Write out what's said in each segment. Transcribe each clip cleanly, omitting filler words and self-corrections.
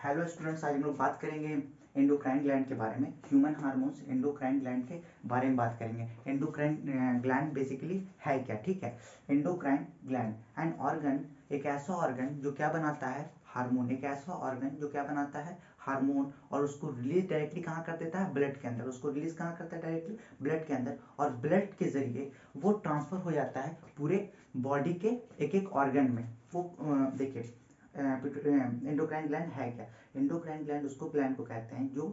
Hello students, आज हम लोग बात करेंगे एंडोक्राइन ग्लैंड के बारे में। ह्यूमन हार्मोन्स एंडोक्राइन ग्लैंड के बारे में बात करेंगे। एंडोक्राइन ग्लैंड बेसिकली है क्या, ठीक है। एंडोक्राइन ग्लैंड एंड ऑर्गन, एक ऐसा ऑर्गन जो क्या बनाता है, हार्मोन। एक ऐसा ऑर्गन जो क्या बनाता है, हार्मोन, और उसको रिलीज डायरेक्टली कहाँ कर देता है, ब्लड के अंदर। उसको रिलीज कहाँ करता है, डायरेक्टली ब्लड के अंदर, और ब्लड के जरिए वो ट्रांसफर हो जाता है पूरे बॉडी के एक एक ऑर्गन में। वो देखिए, एंडोक्राइन ग्लैंड है क्या। एंडोक्राइन ग्लैंड उसको ग्लैंड को कहते हैं जो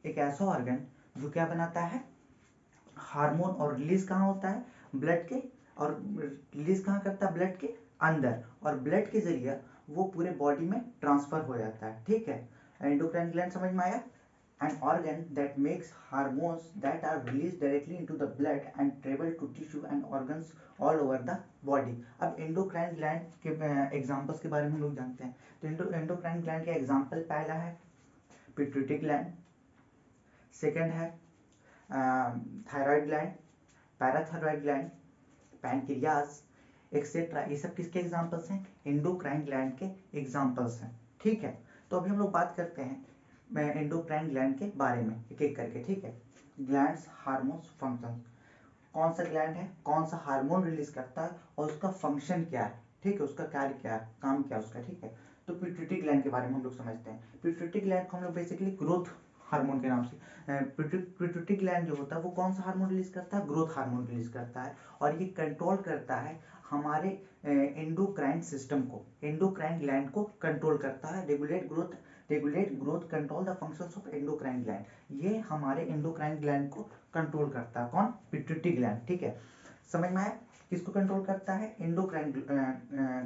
एक ऐसा ऑर्गन जो क्या बनाता है, हार्मोन, और रिलीज कहाँ होता है, ब्लड के, और रिलीज कहाँ करता है, ब्लड के अंदर, और ब्लड के जरिए वो पूरे बॉडी में ट्रांसफर हो जाता है, ठीक है। एंडोक्राइन ग्लैंड समझ में आया। An organ that makes hormones that are released directly into the blood and travel to tissue and organs all over the body। अब एंडोक्राइन ग्लैंड के एग्जांपल्स के बारे में हम लोग जानते हैं। तो एंडोक्राइन ग्लैंड का एग्जांपल पहला है पिट्यूटरी ग्लैंड, सेकंड है thyroid gland, parathyroid gland, pancreas etcetera. ये सब किसके एग्जांपल्स हैं, एंडोक्राइन ग्लैंड के एग्जांपल्स हैं, ठीक है। तो अभी हम लोग बात करते हैं एंडोक्राइन ग्लैंड के बारे में एक एक करके, ठीक है। Glands, hormones, function. कौन सा ग्लैंड है, कौन सा हार्मोन रिलीज करता है, और उसका फंक्शन क्या है, ठीक है, उसका कार्य क्या है, काम क्या है उसका, ठीक है। तो पिट्यूटरी ग्लैंड के बारे में हम लोग समझते हैं। पिट्यूटरी ग्लैंड को हम लोग बेसिकली ग्रोथ हार्मोन के नाम से, पिट्यूटरी ग्लैंड जो होता है वो कौन सा हार्मोन रिलीज करता है, ग्रोथ हार्मोन रिलीज करता है, और ये कंट्रोल करता है हमारे एंडोक्राइन सिस्टम को। एंडोक्राइन ग्लैंड को कंट्रोल करता है, regulate growth, control the functions of endocrine gland. ये हमारे एंडोक्राइन ग्लैंड को कंट्रोल करता है, कौन, पिट्यूटरी ग्लैंड, ठीक है। समझ में आया, किसको कंट्रोल करता है, एंडोक्राइन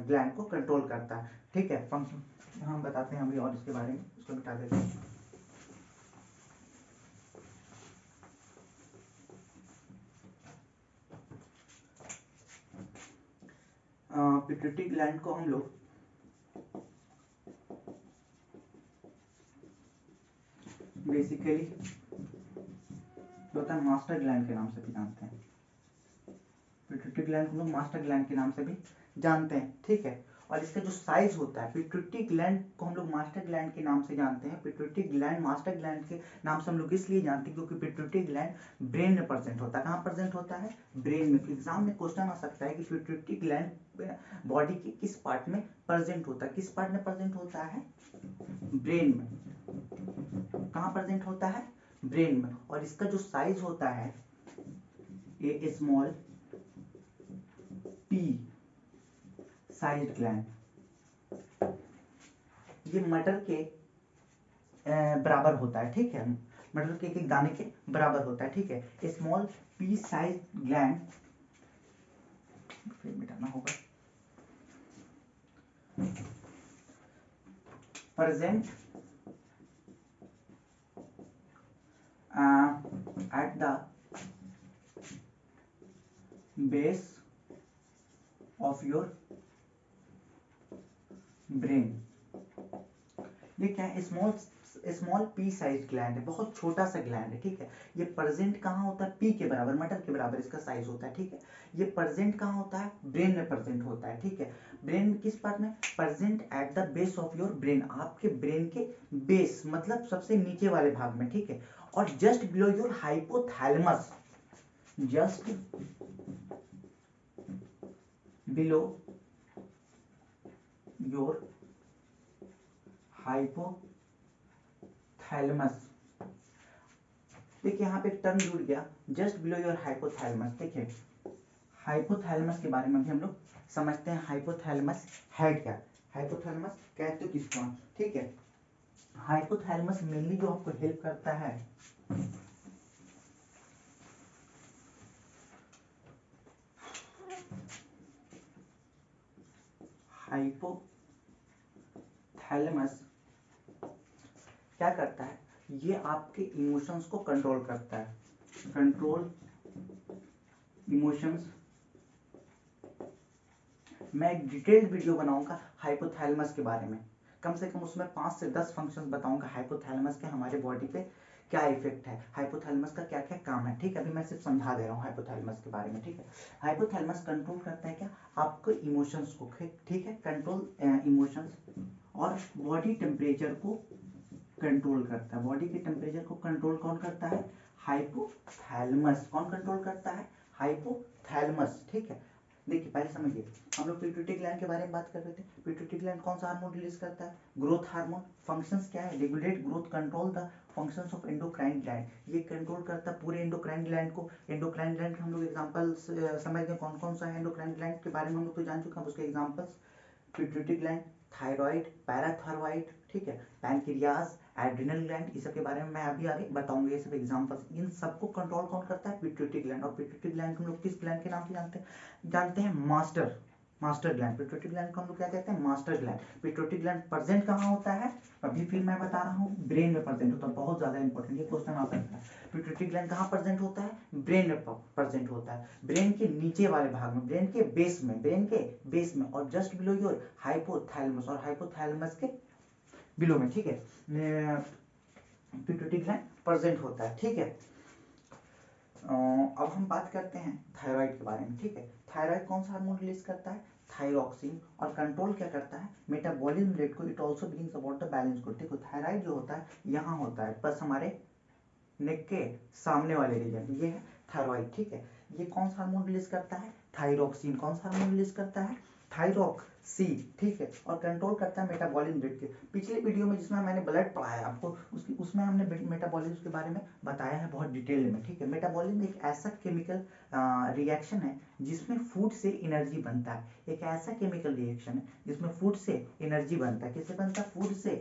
ग्लैंड को कंट्रोल करता है, ठीक है। फंक्शन हम बताते हैं अभी और इसके बारे में, इसको मिटा देते हैं। पिट्यूटरी ग्लैंड को हम लोग बेसिकली होता है मास्टर ग्लैंड के नाम से भी जानते हैं। पिट्यूटरी ग्लैंड को हम लोग मास्टर ग्लैंड के नाम से भी जानते हैं, ठीक है। और इसका जो साइज होता है, पिट्यूटरी ग्लैंड को हम लोग मास्टर ग्लैंड के नाम से जानते हैं। पिट्यूटरी ग्लैंड मास्टर ग्लैंड के नाम से हम लोग इसलिए जानते हैं क्योंकि पिट्यूटरी ग्लैंड ब्रेन में प्रेजेंट होता है। कहाँ प्रेजेंट होता है, ब्रेन में। एग्जाम में क्वेश्चन आ सकता है कि पिट्यूटरी ग्लैंड बॉडी के किस पार्ट में प्रेजेंट होता है, किस पार्ट में प्रेजेंट होता है, ब्रेन में। कहाँ प्रेजेंट होता है, ब्रेन में। और इसका जो साइज होता है, ए स्मॉल पी साइज ग्लैंड, ये मटर के बराबर होता है, ठीक है। मटर के एक दाने के बराबर होता है, ठीक है। स्मॉल पी साइज ग्लैंड, फिर मिटाना होगा, present at the base of your brain। ये क्या है, स्मॉल पी साइज ग्लैंड है, बहुत छोटा सा ग्लैंड है, ठीक है। ये प्रेजेंट कहाँ होता है, पी के बराबर, मटर के बराबर इसका साइज होता है, ठीक है। ये प्रेजेंट कहाँ होता है, ब्रेन में प्रेजेंट होता है, ठीक है। ब्रेन में किस पार्ट में, present at the base of your brain, आपके ब्रेन के बेस मतलब सबसे नीचे वाले भाग में, ठीक है। और just below your hypothalamus, just below your hypothalamus. देखिए यहाँ पे एक टर्म जुड़ गया, जस्ट बिलो योर हाइपोथैलेमस। देखिए हाइपोथैलेमस के बारे में भी हम लोग समझते हैं। हाइपोथैलेमस है क्या, हाइपोथैलेमस कहते हो किसको, ठीक है। हाइपोथैलेमस मेनली जो आपको हेल्प करता है, हाइपोथैलेमस क्या करता है, ये आपके इमोशंस को कंट्रोल करता है, कंट्रोल इमोशंस। मैं एक डिटेल्ड वीडियो बनाऊंगा हाइपोथैलेमस के बारे में, कम से कम उसमें 5 से 10 फंक्शंस बताऊंगा हाइपोथैलेमस के हमारे बॉडी पे क्या इफेक्ट है, हाइपोथैलेमस का क्या क्या काम है, ठीक है। अभी मैं सिर्फ समझा दे रहा हूँ हाइपोथैलेमस के बारे में, ठीक है। हाइपोथैलेमस कंट्रोल करता है क्या, आपके इमोशंस को, ठीक है, कंट्रोल इमोशंस और बॉडी टेम्परेचर को कंट्रोल करता है। बॉडी के टेम्परेचर को कंट्रोल कौन करता है? हाइपोथैलेमस। कौन कंट्रोल करता है? हाइपोथैलेमस। ठीक है, देखिए पहले समझिए, हम लोग पिट्यूटरी ग्लैंड के बारे में बात कर रहे थे। पिट्यूटरी ग्लैंड कौन सा हार्मोन रिलीज करता है? Growth hormone. फंक्शंस क्या है? Regulate growth, control the functions of endocrine gland. ये कंट्रोल करता है पूरे एंडोक्राइन ग्लैंड को। एंडोक्राइन ग्लैंड के हम लोग एग्जांपल्स समझ गए कौन कौन सा है एंडोक्राइन ग्लैंड के बारे में हम लोग तो जान चुके हैं। उसके examples pituitary gland, thyroid, parathyroid, ठीक है, पैनक्रियाज, एड्रिनल ग्लैंड, इस सब के बारे में मैं अभी आगे बताऊंगा। ये सब एग्जांपल्स, इन सबको कंट्रोल कौन करता है? Pituitary gland. और पिट्यूटरी ग्लैंड को हम लोग किस ग्लैंड के नाम से जानते हैं? Master gland. पिट्यूटरी ग्लैंड को हम लोग क्या कहते हैं? Master gland. Pituitary gland present कहाँ होता है? अभी फिर मैं बता रहा हूँ, ब्रेन में प्रेजेंट होता है। बहुत ज्यादा इंपॉर्टेंट ये क्वेश्चन आ सकता है। पिट्यूटरी ग्लैंड कहाँ प्रेजेंट होता है? ब्रेन में प्रेजेंट होता है। ब्रेन के नीचे वाले भाग में, ब्रेन के बेस में और जस्ट बिलो योर हाइपोथैलेमस, और हाइपोथैलेमस के बिलो में। ठीक है, पिट्यूटरी ग्लैंड प्रेजेंट होता है। ठीक है, अब हम बात करते हैं थायराइड के बारे में। ठीक है, थायराइड कौन सा हार्मोन रिलीज करता है? थायरॉक्सिन। और कंट्रोल क्या करता है? मेटाबॉलिज्म रेट को। It also brings about the balance को। देखो थायराइड जो होता है यहाँ होता है, बस हमारे नेक के सामने वाले रीजन, ये है थायराइड। ठीक है, ये कौन सा हार्मोन रिलीज करता है? थायरॉक्सिन। कौन सा हार्मोन रिलीज करता है? थायरॉक्सिन। ठीक है, और कंट्रोल करता है मेटाबॉलिज्म रेट के। पिछले वीडियो में जिसमें मैंने ब्लड पढ़ाया आपको, उसमें हमने मेटाबॉलिज्म के बारे में बताया है बहुत डिटेल में। ठीक है, मेटाबॉलिज्म एक ऐसा केमिकल रिएक्शन है जिसमें फूड से एनर्जी बनता है। एक ऐसा केमिकल रिएक्शन है जिसमें फूड से एनर्जी बनता है। किससे बनता है? फूड से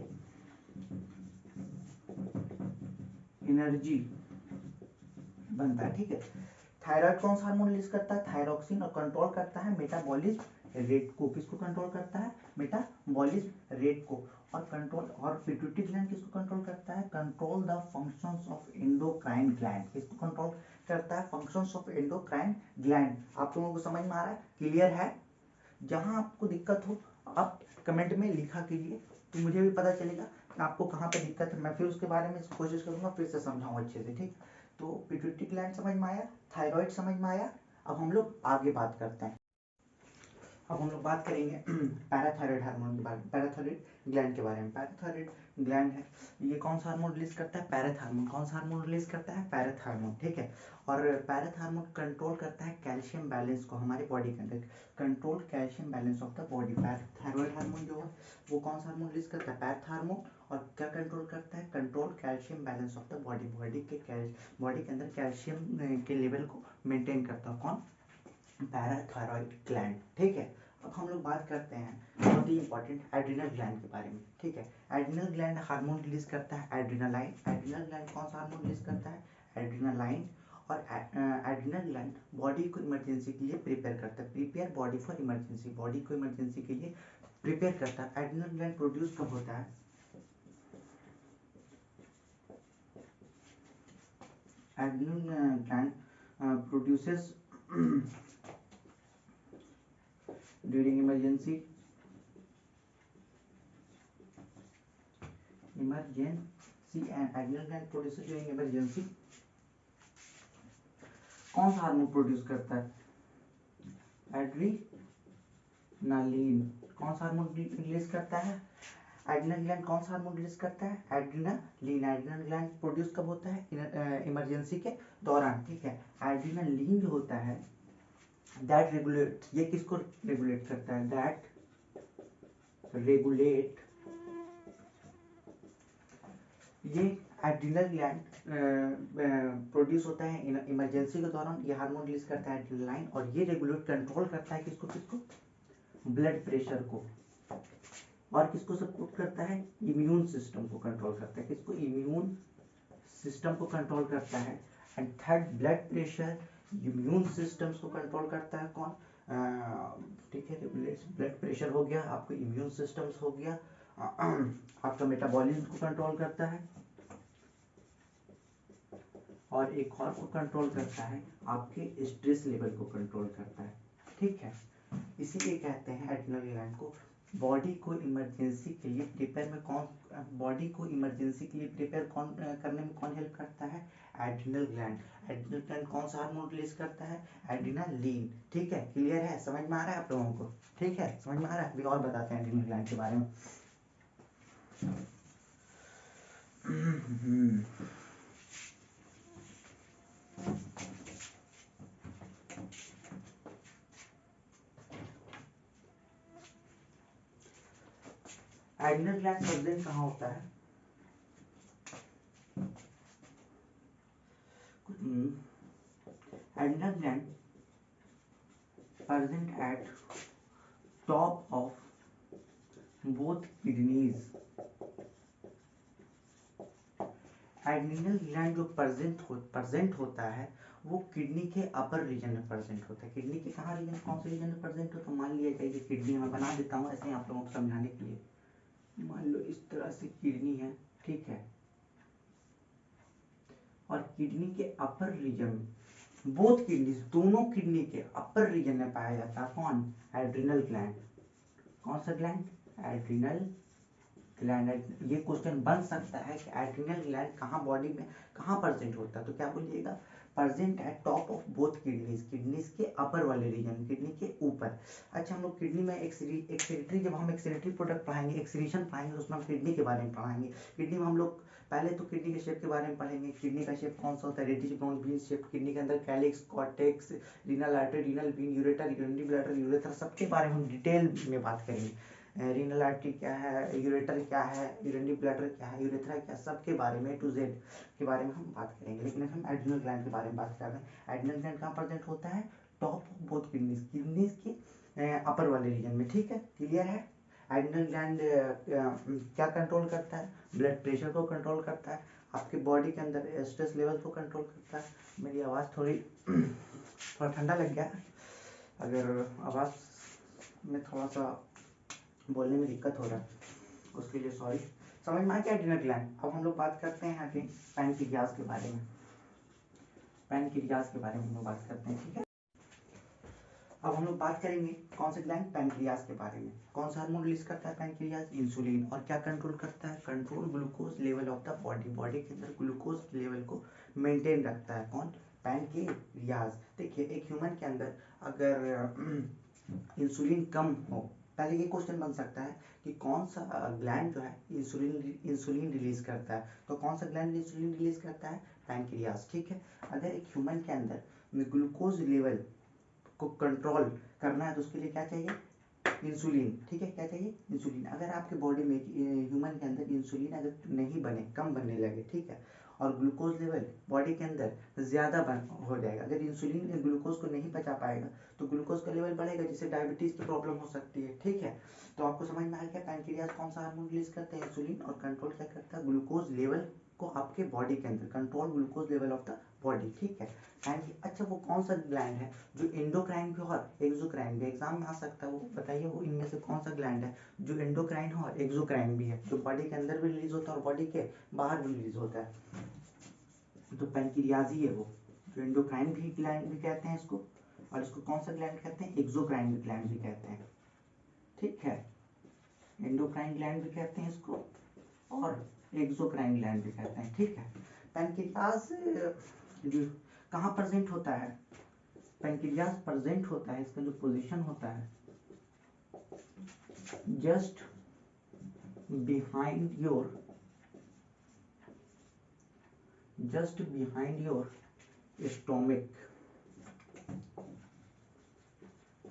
एनर्जी बनता है। ठीक है, थायराइड कौन सा हार्मोन रिलीज करता है? थायरॉक्सिन। और कंट्रोल करता है मेटाबॉलिज्म रेट को। किसको कंट्रोल करता है? मेटाबॉलिज्म रेट को। और कंट्रोल, और पिट्यूटरी ग्लैंड किसको कंट्रोल करता है? Control the functions of endocrine gland. किसको कंट्रोल करता है? Functions of endocrine gland. आप लोगों को समझ में आ रहा है? क्लियर है? जहां आपको दिक्कत हो आप कमेंट में लिखा कीजिए, तो मुझे भी पता चलेगा कि आपको कहाँ पे दिक्कत है। मैं फिर उसके बारे में कोशिश करूंगा, फिर से समझाऊं अच्छे से। ठीक, तो पिट्यूटरी ग्लैंड समझ में आया, थायराइड समझ में आया। अब हम लोग आगे बात करते हैं। अब हम लोग बात करेंगे पैराथायरॉइड हार्मोन के बारे में, पैराथायरॉइड ग्लैंड के बारे में। पैराथायरॉइड ग्लैंड है, ये कौन सा हार्मोन रिलीज करता है? पैराथायरॉन। कौन सा हार्मोन रिलीज करता है? पैराथायरॉन। ठीक है, और पैराथायरॉन कंट्रोल करता है कैल्शियम बैलेंस को हमारे बॉडी के अंदर। Control calcium balance of the body. Parathyroid hormone जो है वो कौन सा हार्मोन रिलीज करता है? पैराथायरॉन। और क्या कंट्रोल करता है? Control calcium balance of the body. Body के अंदर कैल्शियम के लेवल को मेंटेन करता है कौन? Parathyroid gland. ठीक है, अब हम लोग बात करते हैं बहुत ही इंपॉर्टेंट एड्रिनल ग्लैंड के बारे में। ठीक है, एड्रिनल ग्लैंड हार्मोन रिलीज करता है एड्रिनालाइन। एड्रिनल ग्लैंड कौन सा हार्मोन रिलीज करता है? एड्रिनालाइन। और एड्रिनल ग्लैंड बॉडी को इमरजेंसी के लिए प्रिपेयर करता है। Prepare body for emergency, body को इमरजेंसी के लिए प्रिपेयर करता है। एड्रिनल ग्लैंड प्रोड्यूस कब होता है? Adrenal gland produces during emergency and adrenal gland produces during emergency। कौन सा हार्मोन प्रोड्यूस करता है? एड्रीनालीन। कौन सा हार्मोन रिलीज करता है? एड्रिनल ग्लैंड कौन सा हार्मोन रिलीज करता है? एड्रीनालीन। एड्रिनल ग्लैंड प्रोड्यूस कब होता है? इमरजेंसी के दौरान। ठीक है, एड्रिनालीन जो होता है दैट रेगुलेट, ये किसको रेगुलेट करता है? दैट रेगुलेट, ये एड्रिनल ग्लैंड प्रोड्यूस होता है इमरजेंसी के दौरान। ये हार्मोन रिलीज करता है एड्रिनालाइन, और ये रेगुलेट कंट्रोल करता है किसको? ब्लड प्रेशर को। और किसको सपोर्ट करता है? इम्यून सिस्टम को कंट्रोल करता है। किसको? इम्यून सिस्टम को कंट्रोल करता है। And third, blood pressure, immune systems को कंट्रोल करता है कौन? ठीक है, ब्लड प्रेशर हो गया, आपको इम्यून सिस्टम्स हो गया, आपका मेटाबॉलिज्म को कंट्रोल करता है, और एक और को कंट्रोल करता है, आपके स्ट्रेस लेवल को कंट्रोल करता है। ठीक है, इसीलिए कहते हैं एड्रिनल ग्लैंड को बॉडी को इमरजेंसी के लिए प्रिपेयर में कौन, बॉडी को इमरजेंसी के लिए प्रिपेयर कौन करने में कौन हेल्प करता है? Adrenal gland. एड्रिनल ग्लैंड कौन सा हार्मोन रिलीज करता है? एड्रिनालीन। ठीक है, क्लियर है? समझ में आ रहा है आप लोगों को? ठीक है, समझ में आ रहा है? अभी और बताते हैं एड्रिनल ग्लैंड के बारे में। एड्रिनल ग्लैंड प्रेजेंट कहाँ होता है? Adrenal gland present at top of both kidneys. Adrenal gland जो प्रेजेंट होता है वो किडनी के अपर रीजन में प्रेजेंट होता है। किडनी के कहाँ रीजन, कौन से रीजन में प्रेजेंट होता है? मान लिया जाए कि किडनी मैं बना देता हूँ ऐसे ही आप लोगों को समझाने के लिए। मान लो इस तरह से किडनी है, ठीक है, और किडनी के अपर रीजन में बोथ किडनीज, दोनों किडनी के अपर रीजन में पाया जाता है कौन? Adrenal gland. कौन सा ग्लैंड? Adrenal gland. ये क्वेश्चन बन सकता है कि एड्रिनल ग्लैंड कहाँ बॉडी में कहाँ प्रेजेंट होता है, तो क्या बोलिएगा? Present at top of both kidneys, kidneys के अपर वाले रीजन, किडनी के ऊपर। अच्छा, हम लोग किडनी में एक्सक्रीटरी, जब हम एक्सक्रीटरी प्रोडक्ट पढ़ाएंगे, एक्सक्रीशन पढ़ाएंगे, उसमें हम किडनी के बारे में पढ़ाएंगे। किडनी में हम लोग पहले तो किडनी के शेप के बारे में पढ़ेंगे। किडनी का शेप कौन सा होता है? Reddish brown bean shape. Kidney के अंदर calyx, cortex, renal artery, renal bean, ureter, urinary bladder, urethra, सबके बारे में हम डिटेल में बात करेंगे। रीनल आर्टरी क्या है, यूरेटर क्या है, यूरिनरी ब्लैडर क्या है, यूरेथ्रा क्या, सबके बारे में टू जेड के बारे में हम बात करेंगे। लेकिन हम एड्रिनल ग्लैंड के बारे में बात कर रहे हैं। एड्रिनल ग्लैंड कहाँ प्रेजेंट होता है? Top of both kidneys, kidneys के अपर वाले रीजन में, ठीक है, क्लियर है। एड्रिनल ग्लैंड क्या कंट्रोल करता है? ब्लड प्रेशर को कंट्रोल करता है, आपके बॉडी के अंदर स्ट्रेस लेवल को कंट्रोल करता है। मेरी आवाज़ थोड़ा ठंडा लग गया, अगर आवाज़ में थोड़ा सा बोलने में दिक्कत हो रहा है उसके लिए सॉरी। समझ में आ गया एड्रिनल ग्लैंड? अब हम लोग बात करते हैं आगे पैनक्रियाज के बारे में। पैनक्रियाज के बारे में हम लोग बात करते हैं, ठीक है। अब हम लोग बात करेंगे कौन से ग्लैंड? पैनक्रियाज के बारे में। कौन सा हार्मोन रिलीज करता है पैनक्रियाज? इंसुलिन। और क्या कंट्रोल करता है? Control glucose level of the body, body के अंदर ग्लूकोज लेवल को मेंटेन रखता है। कौन? पैनक्रियाज। देखिए, एक ह्यूमन के अंदर अगर इंसुलिन कम हो, पहले ये क्वेश्चन बन सकता है कि कौन सा ग्लैंड जो है इंसुलिन रिलीज करता है, तो कौन सा ग्लैंड इंसुलिन रिलीज करता है? पैनक्रियाज, ठीक है। अगर एक ह्यूमन के अंदर ग्लूकोज लेवल को कंट्रोल करना है तो उसके लिए क्या चाहिए? इंसुलिन, ठीक है। क्या चाहिए? इंसुलिन। अगर आपके बॉडी में ह्यूमन के अंदर इंसुलिन अगर नहीं बने, कम बनने लगे, ठीक है, और ग्लूकोज लेवल बॉडी के अंदर ज़्यादा हो जाएगा, अगर इंसुलिन ग्लूकोज को नहीं पचा पाएगा तो ग्लूकोज का लेवल बढ़ेगा, जिससे डायबिटीज़ की प्रॉब्लम हो सकती है, ठीक है। तो आपको समझ में आ गया पैनक्रियाज कौन सा हार्मोन रिलीज करता है? इंसुलिन। और कंट्रोल क्या करता है? ग्लूकोज लेवल को आपके बॉडी के अंदर, control glucose level of the body, ठीक है। अच्छा, वो कौन सा ग्लैंड है जो एंडोक्राइन भी और एक्सोक्राइन भी, एग्जाम में आ सकता है, वो बताइए, वो इनमें से कौन सा ग्लैंड है जो एंडोक्राइन हो और एक्सोक्राइन भी है, जो बॉडी के अंदर भी रिलीज होता है और बॉडी के बाहर भी रिलीज होता है? तो पैनक्रियाज ही है वो, जो एंडोक्राइन भी ग्लैंड भी कहते हैं इसको, और इसको कौन सा ग्लैंड कहते हैं? एक्सोक्राइन ग्लैंड भी कहते हैं, ठीक है। एंडोक्राइन ग्लैंड भी कहते हैं इसको और एक्सोक्राइन ग्लैंड भी कहते हैं, ठीक है। पैनक्रियाज जो कहाँ प्रेजेंट होता है? पैनक्रियाज प्रेजेंट होता है, इसका जो पोजीशन होता है जस्ट बिहाइंड योर स्टोमिक।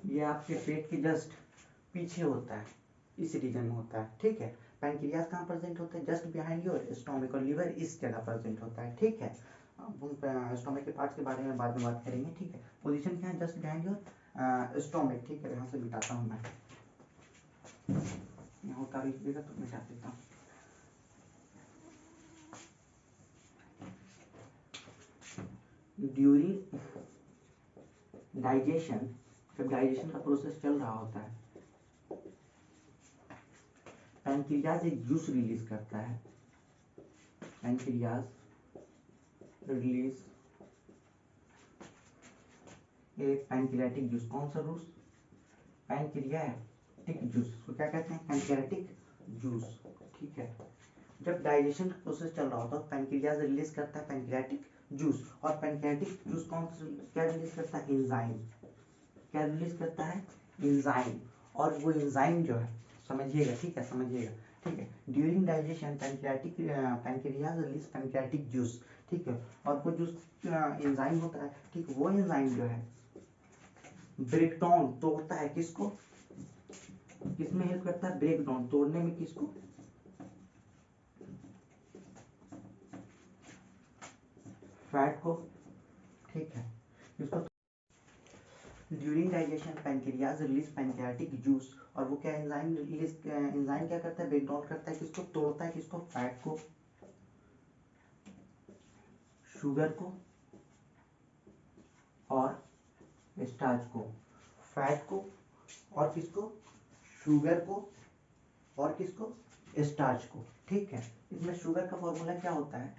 ये आपके पेट के जस्ट पीछे होता है, इस रीजन में होता है, ठीक है। पैनक्रियाज कहाँ प्रेजेंट होता है? Just behind your stomach. और लिवर इस जगह प्रेजेंट होता है, ठीक है। स्टोमिक के पार्ट्स के बारे में बाद में बात करेंगे, ठीक है। पोजीशन क्या है? जस्ट बिहाइंड योर स्टोमिक, ठीक है। यहाँ से मिटाता हूँ मैं, यहाँ उतार लीजिएगा तो मिटा देता हूँ। ड्यूरिंग डाइजेशन, जब डाइजेशन का प्रोसेस चल रहा होता है, पैनक्रियाज एक जूस रिलीज करता है। पैनक्रियाज रिलीज एक पैनक्रियाटिक जूस। कौन सा जूस? Pancreatic juice. उसको क्या कहते हैं? पैनक्रियाटिक जूस, ठीक है। जब डाइजेशन का प्रोसेस चल रहा होता है पैनक्रियाज रिलीज करता है पैनक्रियाटिक जूस। और पैनक्रियाटिक जूस क्या रिलीज करता है? एंजाइम। क्या रिलीज करता है? एंजाइम। और वो एंजाइम जो है, समझिएगा, ठीक है, समझिएगा, ठीक है। During digestion pancreas release pancreatic juice, ठीक है। और वो जो एंजाइम होता है, ठीक, वो एंजाइम जो है ब्रेक डाउन तोड़ता है किसको, किसमें हेल्प करता है, ब्रेक डाउन तोड़ने में, किसको, फैट को, ठीक है। इसको during digestion pancreas release pancreatic juice, और वो क्या एंजाइम रिलीज, एंजाइम क्या करता है, ब्रेक डाउन करता है किसको, तोड़ता है किसको, फैट को, शुगर को और स्टार्च को, फैट को और किसको, शुगर को और किसको, स्टार्च को, ठीक है। इसमें शुगर का फॉर्मूला क्या होता है,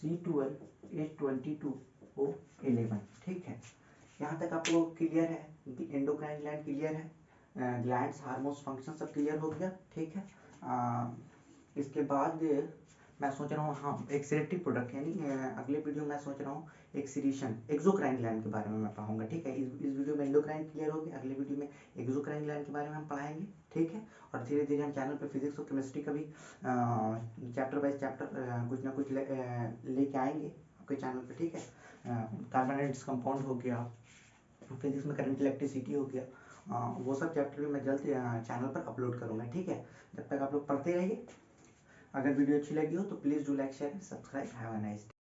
C12H22O11, ठीक है। यहाँ तक आप लोग क्लियर है, एंडोक्राइन ग्लैंड क्लियर है, ग्लैंड्स हार्मोन्स फंक्शन सब क्लियर हो गया, ठीक है। इसके बाद मैं सोच रहा हूँ, हाँ, एक्सक्रीटरी प्रोडक्ट यानी अगले वीडियो में मैं सोच रहा हूँ एक्सक्रीशन एक्सोक्राइन ग्लैंड के बारे में मैं पढ़ाऊंगा, ठीक है। इस वीडियो में एंडोक्राइन क्लियर हो गया, अगले वीडियो में एक्सोक्राइन ग्लैंड के बारे में हम पढ़ाएंगे, ठीक है। और धीरे धीरे हम चैनल पर फिजिक्स और केमिस्ट्री का भी चैप्टर बाय चैप्टर कुछ ना कुछ लेके आएंगे आपके चैनल पर, ठीक है। कार्बोनेट्स कंपाउंड हो गया, फिजिक्स में करंट इलेक्ट्रिसिटी हो गया, वो सब चैप्टर भी मैं जल्द चैनल पर अपलोड करूँगा, ठीक है। जब तक आप लोग पढ़ते रहिए। अगर वीडियो अच्छी लगी हो तो please do like share subscribe. Have a nice day.